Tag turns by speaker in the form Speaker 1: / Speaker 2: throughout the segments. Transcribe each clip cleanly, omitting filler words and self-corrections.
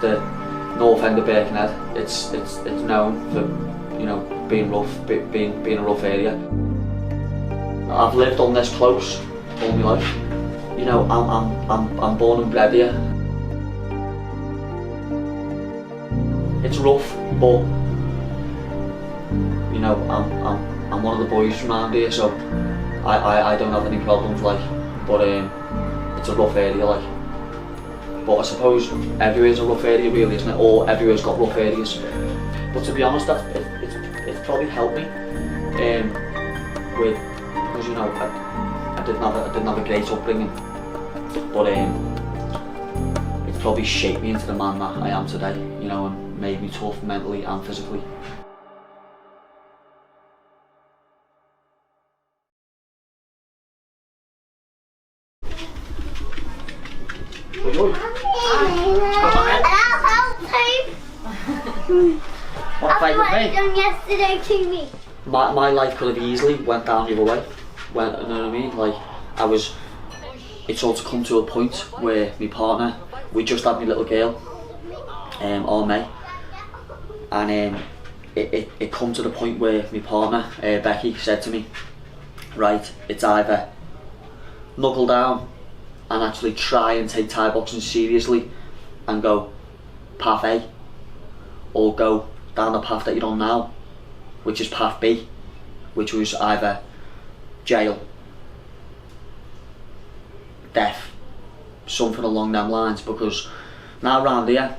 Speaker 1: the north end of Birkenhead. It's known for, you know, being rough, being a rough area. I've lived on this close all my life. You know, I'm born and bred here. It's rough, but you know, I'm one of the boys from around here, so I don't have any problems, like. But it's a rough area, like. But I suppose everywhere's a rough area, really, isn't it? Or everywhere's got rough areas. But to be honest, it's probably helped me because, you know, I didn't have a great upbringing, but it's probably shaped me into the man that I am today, you know, and made me tough mentally and physically. What fight with me?
Speaker 2: Done yesterday to me.
Speaker 1: My life could have easily went down the other way. You know what I mean? Like, it's all to come to a point where my partner, we just had my little girl, or May, and it come to the point where my partner, Becky, said to me, right, it's either knuckle down and actually try and take Thai boxing seriously and go path A, or go down the path that you're on now, which is path B, which was either jail, death, something along them lines. Because now round here,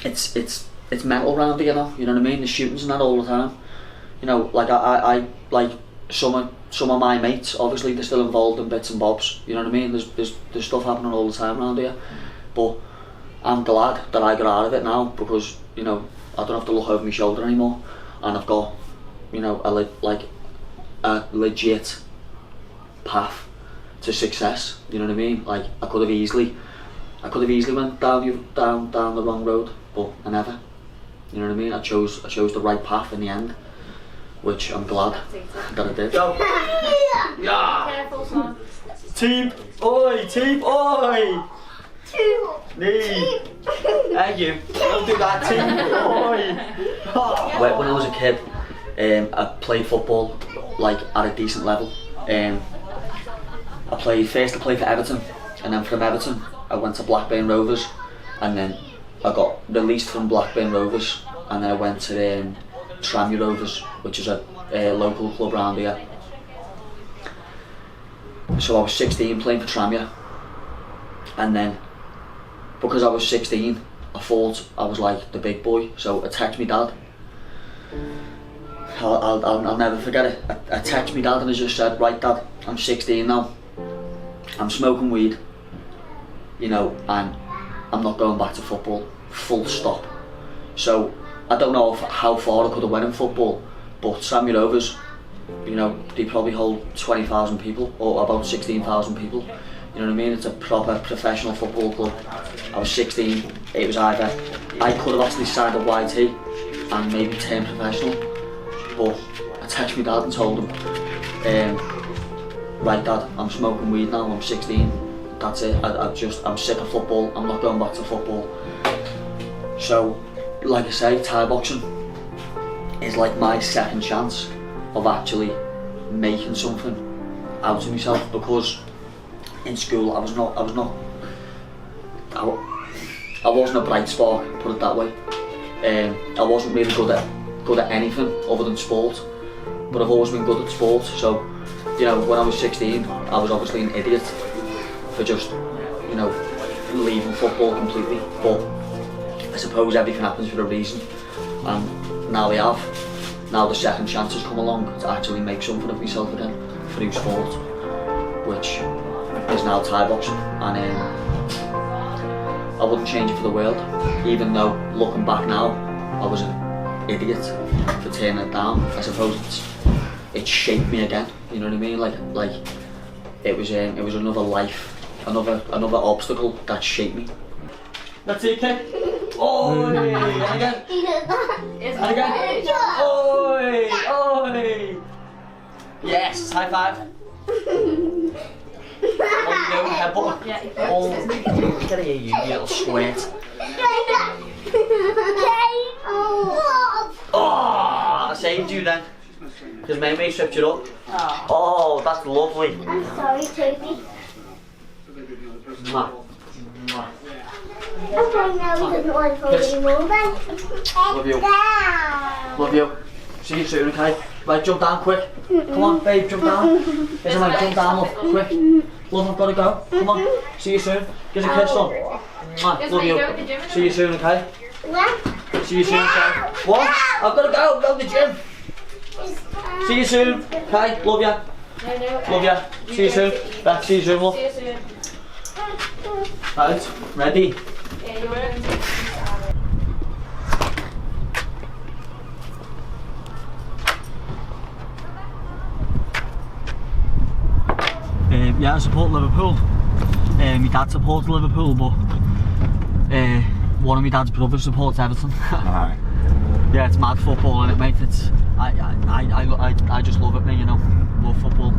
Speaker 1: it's mental round here now. You know what I mean? The shootings and that all the time. You know, like I like some of my mates. Obviously, they're still involved in bits and bobs. You know what I mean? There's stuff happening all the time around here, but I'm glad that I got out of it now, because, you know, I don't have to look over my shoulder anymore, and I've got, you know, a legit path to success. You know what I mean? Like, I could have easily went down the wrong road, but I never. You know what I mean? I chose the right path in the end, which I'm glad that I did. Go. Yeah.
Speaker 2: Careful, son.
Speaker 1: Teep, oi. Knee. Thank you. Don't do that, teep, oi. When I was a kid, I played football, like, at a decent level. I played for Everton, and then from Everton I went to Blackburn Rovers, and then I got released from Blackburn Rovers, and then I went to Tranmere Rovers, which is a local club around here. So I was 16 playing for Tranmere, and then because I was 16, I thought I was like the big boy, so I texted my dad. I'll never forget it. I texted my dad and I just said, right, Dad, I'm 16 now, I'm smoking weed, you know, and I'm not going back to football, full stop. So I don't know how far I could have went in football, but Tranmere Rovers, you know, they probably hold 20,000 people, or about 16,000 people. You know what I mean? It's a proper professional football club. I was 16, it was either, I could have actually signed a YT and maybe turned professional, but I texted my dad and told him, right, Dad, I'm smoking weed now, I'm 16, that's it, I'm sick of football, I'm not going back to football. So, like I say, Thai boxing is like my second chance of actually making something out of myself, because in school I wasn't a bright spark, put it that way. I wasn't really good at anything other than sport, but I've always been good at sport. So, you know, when I was 16, I was obviously an idiot for just, you know, leaving football completely. But I suppose everything happens for a reason, and now we have. Now the second chance has come along to actually make something of myself again through sport, which is now Thai boxing, and I wouldn't change it for the world, even though looking back now I was an idiot for turning it down. I suppose it shaped me again, you know what I mean? Like it was another life, another obstacle that shaped me. That's it, kick. Oi! And again. And again. Oi! Oi! Yes, high five. Oh, no, headbutt. Yeah, oh, get here, you little squirt. Oh, I saved you then. Because Mate stripped you up. Oh, that's lovely.
Speaker 2: I'm sorry, Toby.
Speaker 1: Mwah. Mwah.
Speaker 2: Okay, now he doesn't want to hold anymore then.
Speaker 1: Love you. Love you. See you soon, okay? Right, jump down quick. Come on, babe, jump down. Isn't like jump down, love, quick. Love, I've got to go. Come on. See you soon. Give us a kiss, son. Mwah. Love you. See you soon, okay?
Speaker 2: What?
Speaker 1: See you soon, okay? What? I've got to go. Go to the gym. See you soon. Okay? Love ya. Love ya. See you soon. Back. See you soon, love. Right. Ready?
Speaker 3: Yeah, you're ready.
Speaker 1: Yeah, I support Liverpool. My dad supports Liverpool, but one of my dad's brothers supports Everton. Yeah, it's mad football, isn't it, mate? It's I just love it, mate. You know, love football.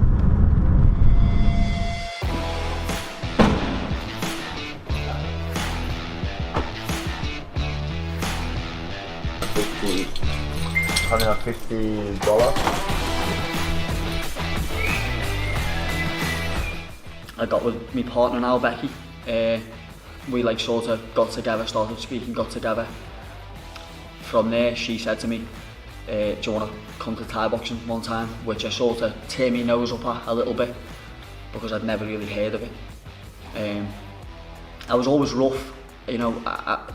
Speaker 4: $150.
Speaker 1: I got with my partner now, Becky. We like sort of got together, started speaking, got together. From there, she said to me, do you want to come to Thai boxing one time? Which I sort of turned my nose up at a little bit because I'd never really heard of it. I was always rough, you know,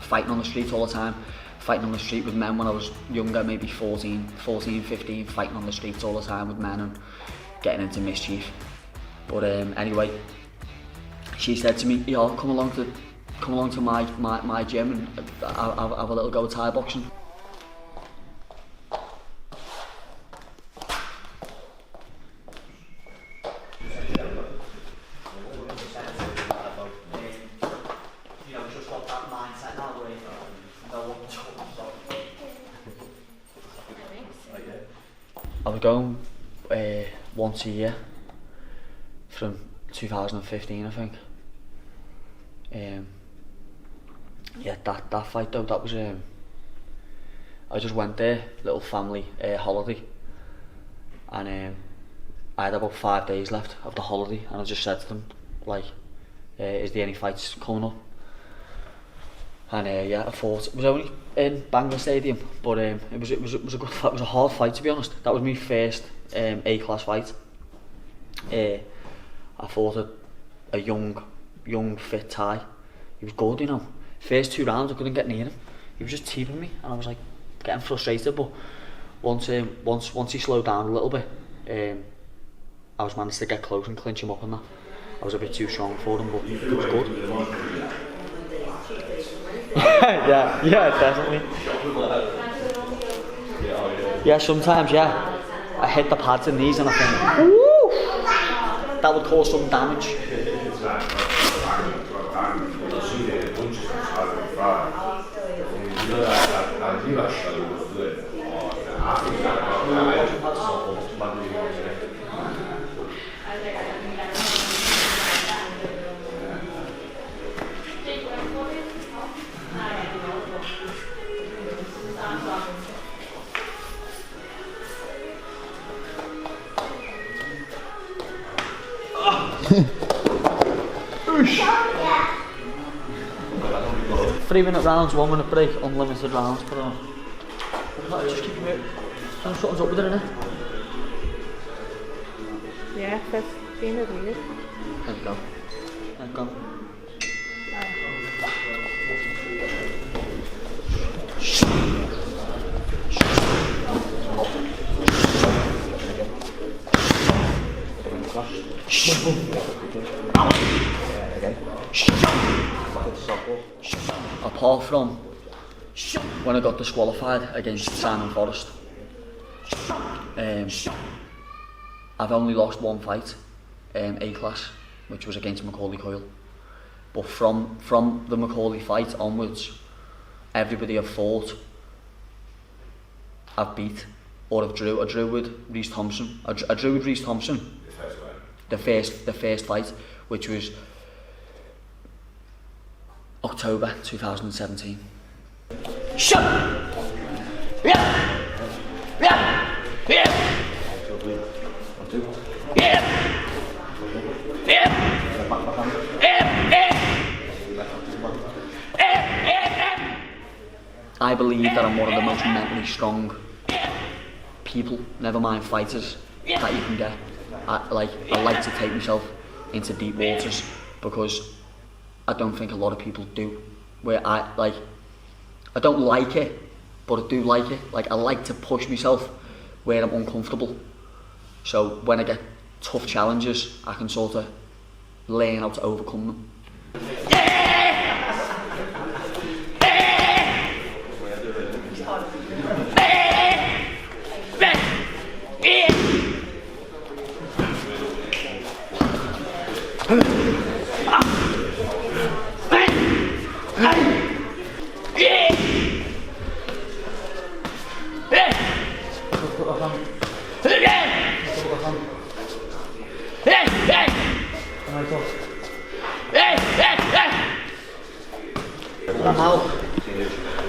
Speaker 1: fighting on the street all the time. Fighting on the street with men when I was younger, maybe 14, 15, fighting on the streets all the time with men and getting into mischief. But anyway, she said to me, "Yeah, come along to my gym and have a little go of Thai boxing." I was going once a year from 2015, I think. Yeah, that fight though, that was I just went there, little family holiday, and I had about 5 days left of the holiday, and I just said to them, like, is there any fights coming up? And yeah, I thought it was only in Bangor Stadium, but it was a good fight. It was a hard fight, to be honest. That was my first A-class fight. I fought a young fit Thai. He was good, you know. First 2 rounds I couldn't get near him. He was just teeping me, and I was like getting frustrated. But once he slowed down a little bit, I was managed to get close and clinch him up and that. I was a bit too strong for him, but it was good. yeah, definitely. Yeah, sometimes, yeah. I hit the pads and knees and I think, woo! That would cause some damage. Three-minute rounds, 1 minute break, unlimited rounds per hour. Just keep it. Something's up with it, innit?
Speaker 3: Yeah, 15 is weird.
Speaker 1: There you go. There you go. Apart from when I got disqualified against Simon Forrest, I've only lost one fight, A-class, which was against Macaulay Coyle. But from the Macaulay fight onwards, everybody I've fought, I've beat, or I've drew. I drew with Reece Thompson. I drew with Reece Thompson. The first fight, which was October 2017. Shut. Yeah. Yeah. Yeah. Yeah. Yeah. I believe that I'm one of the most mentally strong people, never mind fighters, that you can get. I like to take myself into deep waters because I don't think a lot of people do. Where I don't like it, but I do like it. Like, I like to push myself where I'm uncomfortable. So when I get tough challenges, I can sort of learn how to overcome them.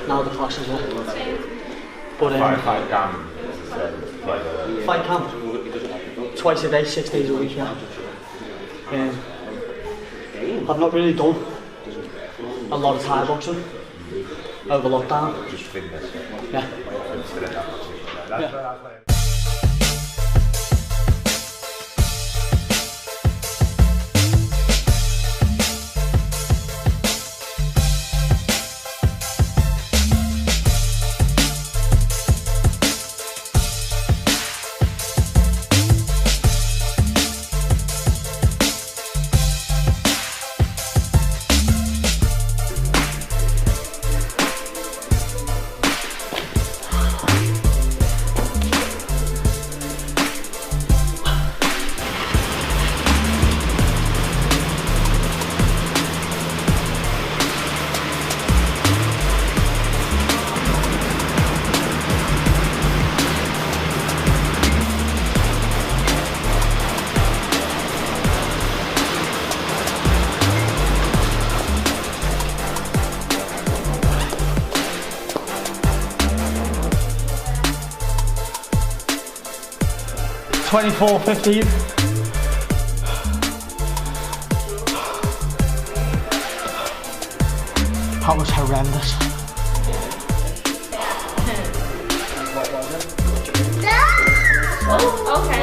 Speaker 1: Now the class is up. But fight camp twice a day, 6 days a week. Yeah. I've not really done a lot of Thai boxing over lockdown. Yeah. Yeah. $24.15. That was horrendous.
Speaker 3: Oh, okay.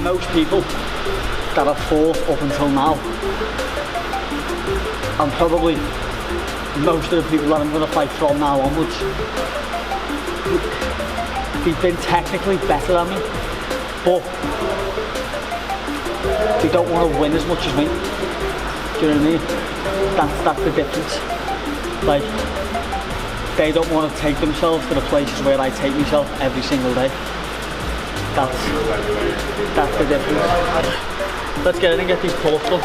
Speaker 1: Most people that have fought up until now, and probably most of the people that I'm going to fight from now onwards, they've been technically better than me, but they don't want to win as much as me. Do you know what I mean? That's the difference. Like, they don't want to take themselves to the places where I take myself every single day. That's the difference. Let's get in and get these pull-ups done.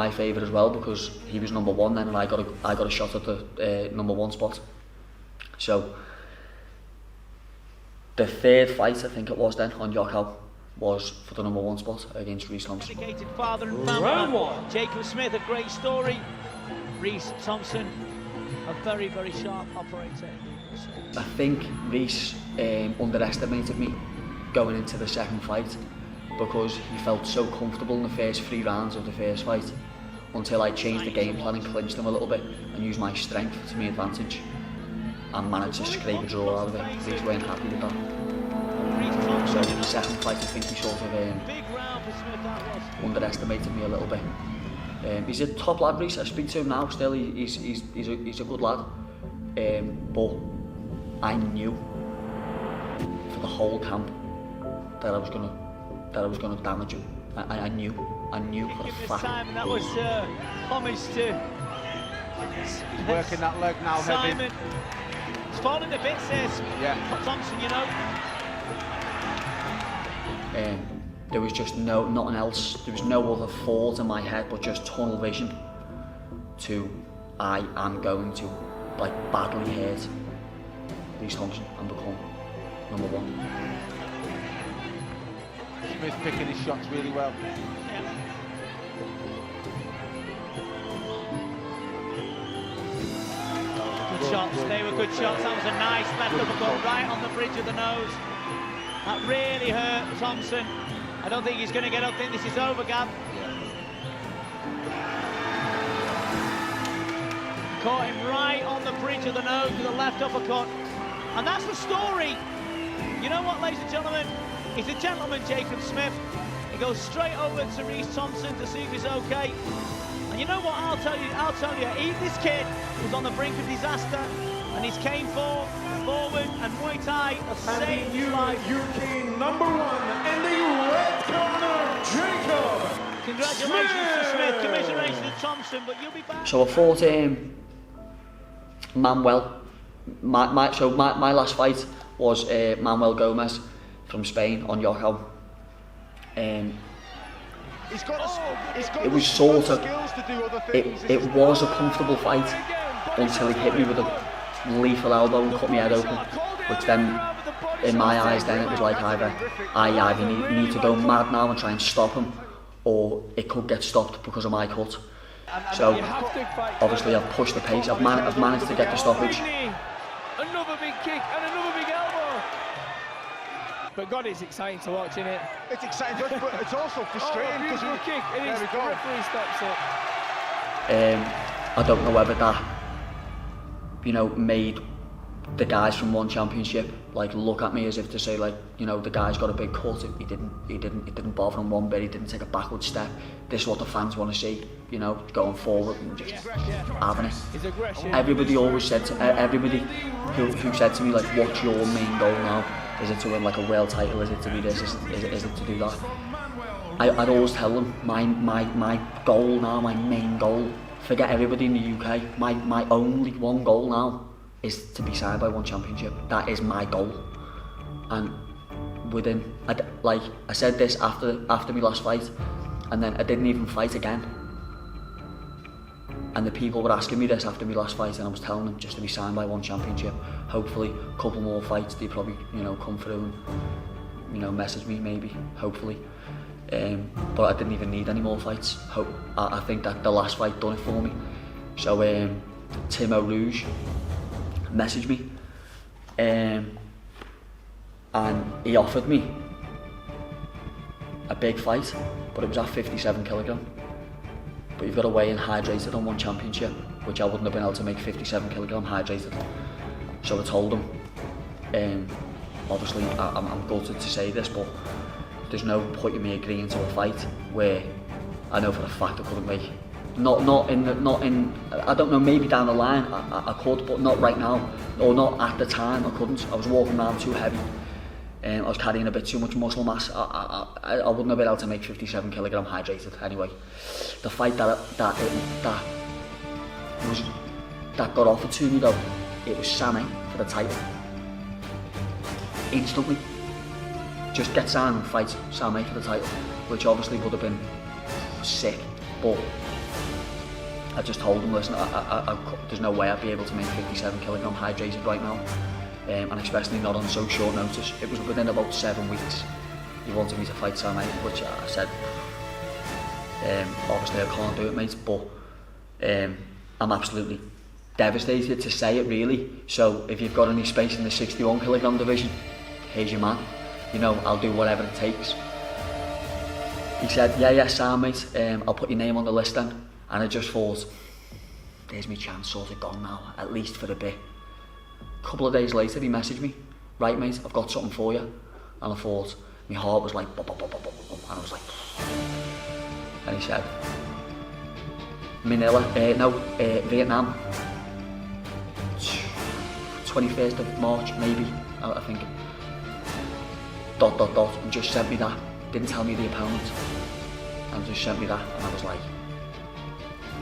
Speaker 1: my favour as well, because he was number 1 then, and I got a shot at the number 1 spot. So the third fight, I think it was then, on Yokkao, was for the number 1 spot against Reece Thompson.
Speaker 4: Dedicated father and family. Jacob Smith, a great story. Reece Thompson, a very, very sharp operator.
Speaker 1: I think Reece underestimated me going into the second fight, because he felt so comfortable in the first 3 rounds of the first fight, until I changed the game plan and clinched him a little bit and used my strength to my advantage and managed to scrape a draw out of it. Reece weren't happy with that. So the second fight, I think he sort of underestimated me a little bit. He's a top lad, Reece. I speak to him now still. He's a good lad. But I knew for the whole camp that I was gonna damage him. I knew for a fact.
Speaker 4: That was homage to
Speaker 5: He's working that leg now,
Speaker 4: Simon.
Speaker 5: heavy.
Speaker 4: It's falling a bit, says Thompson, you know.
Speaker 1: There was just nothing else. There was no other thought in my head but just tunnel vision to I am going to badly hurt Reece Thompson and become number 1.
Speaker 5: Smith picking his shots really well.
Speaker 4: Good shots, they were good shots. That was a nice left uppercut right on the bridge of the nose. That really hurt Thompson. I don't think he's going to get up. I think this is over, Gav. Caught him right on the bridge of the nose with a left uppercut. And that's the story. You know what, ladies and gentlemen? He's a gentleman, Jacob Smith. He goes straight over to Reece Thompson to see if he's okay. And you know what, I'll tell you, this kid was on the brink of disaster, and he's came forward, and Muay Thai has saved his life.
Speaker 6: UK number 1 in the red corner, Jacob.
Speaker 4: Congratulations to Smith, commiserations to Thompson, but you'll be back.
Speaker 1: So I fought Manuel. My last fight was Manuel Gomez from Spain on Yokkao. It was sort of, it was a comfortable fight until he hit me with a lethal elbow and cut my head open, which then, in my eyes then, it was like either I need to go mad now and try and stop him, or it could get stopped because of my cut. So obviously I've pushed the pace, I've managed to get the stoppage.
Speaker 7: Another big kick and another big elbow. But God, it's exciting to watch, isn't it?
Speaker 5: It's exciting, but it's also frustrating because
Speaker 7: beautiful kick. It is. The referee stops it.
Speaker 1: I don't know whether that, made the guys from one championship look at me as if to say the guy's got a big cut. It didn't bother him one bit. He didn't take a backward step. This is what the fans want to see, going forward and just having it. Everybody always said to everybody who said to me what's your main goal now? Is it to win a world title? Is it to be this? Is it to do that? I'd always tell them my goal now, my main goal. Forget everybody in the UK. My only one goal now is to be signed by one championship. That is my goal. And I said this after my last fight, and then I didn't even fight again. And the people were asking me this after my last fight, and I was telling them just to be signed by one championship. Hopefully, a couple more fights, they probably come through and message me maybe. Hopefully. But I didn't even need any more fights. I think that the last fight done it for me. So Timo Rouge messaged me, and he offered me a big fight, but it was at 57 kilogram. But you've got to weigh in hydrated on one championship, which I wouldn't have been able to make 57 kilogram hydrated. So I told him, obviously I'm gutted to say this, but there's no point in me agreeing to a fight where I know for a fact I couldn't make. Not in I don't know, maybe down the line I could, but not right now, or not at the time. I couldn't. I was walking around too heavy. I was carrying a bit too much muscle mass. I wouldn't have been able to make 57 kilogram hydrated anyway. The fight that got offered to me though, it was Sammy for the title. Instantly. Just get signed and fight Sammy for the title, which obviously would have been sick, but I just told him, listen, there's no way I'd be able to make 57 kilogram hydrated right now, and especially not on so short notice. It was within about 7 weeks he wanted me to fight Sam, which I said, obviously I can't do it, mate, but I'm absolutely devastated to say it, really. So if you've got any space in the 61 kilogram division, here's your man. You know, I'll do whatever it takes. He said, yeah, Sam, mate, I'll put your name on the list then. And I just thought, there's my chance sort of gone now, at least for a bit. A couple of days later he messaged me, right mate, I've got something for you. And I thought, my heart was like, bop, bop, bop, bop, bop, and I was like, and he said, Manila, Vietnam, 21st of March maybe, I think, ... and just sent me that, didn't tell me the opponent, and just sent me that, and I was like,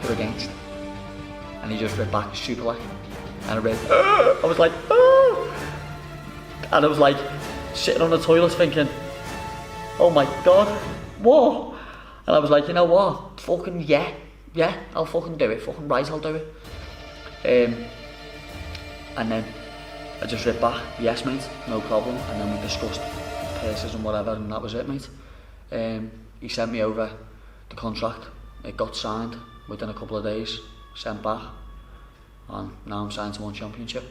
Speaker 1: who against? And he just read back super like, and I read, I was like, and I was like sitting on the toilet thinking, oh my god, what? And I was like, you know what, fucking yeah, I'll fucking do it, fucking right, I'll do it. And then I just read back, yes mate, no problem, and then we discussed purses and whatever, and that was it, mate. He sent me over the contract, it got signed within a couple of days, sent back, and now I'm signed to One Championship.